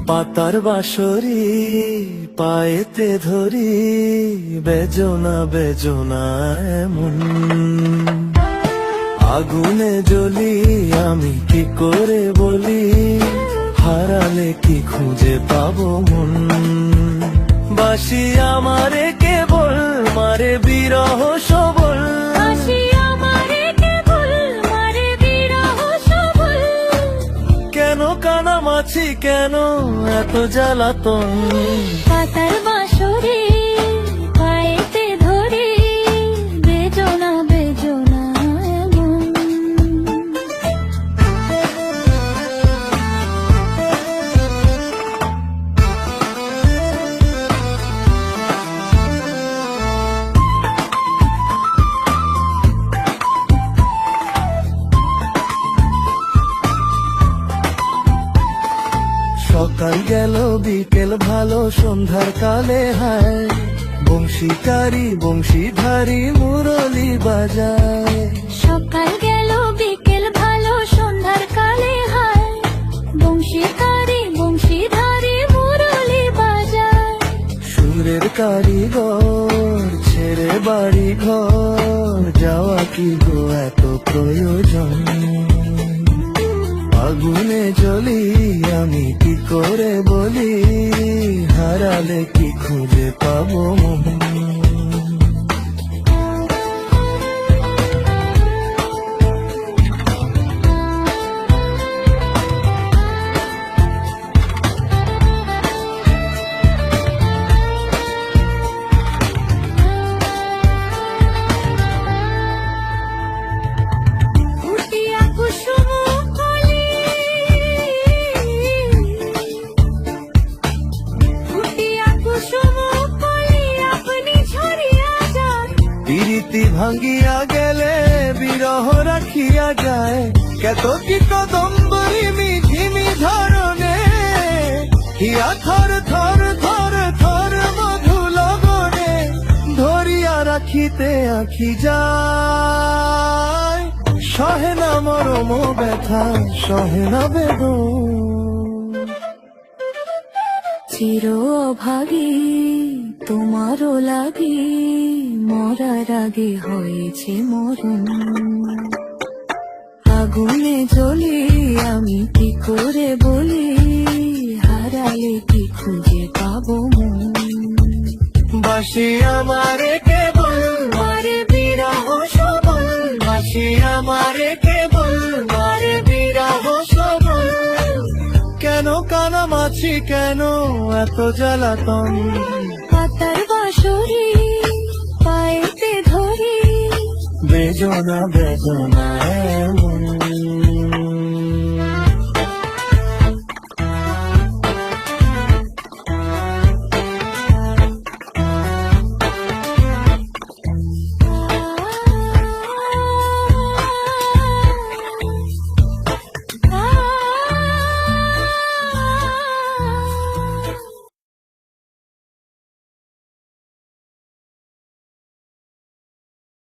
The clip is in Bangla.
পাতার বাঁশরি পায়েতে ধরি, বেজনা বেজনা এমন। আগুনে জ্বলি আমি কি করে বলি, হারালে কি খুঁজে পাবো মন। বাসি আমারে কেবল মারে বিরহ সবল, কেন কানামাছি কেন এত জ্বালাতন। পাতার বাঁশরি পায়েতে ধরি, বেজনা বেজনা এমন। সকাল গেল বিকেল ভালো সন্ধ্যার কালে হায়, বংশীকারী বংশীধারী মুরলি বাজায়। সকাল গেল বিকেল ভালো সন্ধ্যার কালে হায়, বংশীকারী বংশীধারী মুরলি বাজায়। সুরের কারিগর ছেড়ে বাড়ি ঘর, যাওয়া কি গো এত প্রয়োজন। আগুনে জ্বলি আমি কি করে বলি, হারালে কি খুঁজে পাবো মন। ফুটিয়া কুসুম কলি, ফুটিয়া কুসুম কলি আপনি ঝরিয়া যান। প্রীতি ভাঙ্গিয়া গেলে বিরহ রাখিয়া যায়, কত কি কদম্বরী মিঝিমি ধরনে, হিয়া থর থর থর থর মধু লগনে, ধরিয়া রাখিতে আখি যায়। সহে না মরম ব্যথা সহে না বেদন। চির অভাগী তোমারও লাগি, মরার আগে হয়েছে মরণ। আগুনে জ্বলি আমি কি করে বলি, হারালে কি খুঁজে পাবো মন। বাসি আমারে কেবল মারে বিরহ সবল, বাসি আমারে কেবল মারে বিরহ সবল, কেন কানামাছি কেন এত জ্বালাতন। পাতার বাঁশরি পায়েতে ধরি, বেজনা বেজনা এমন।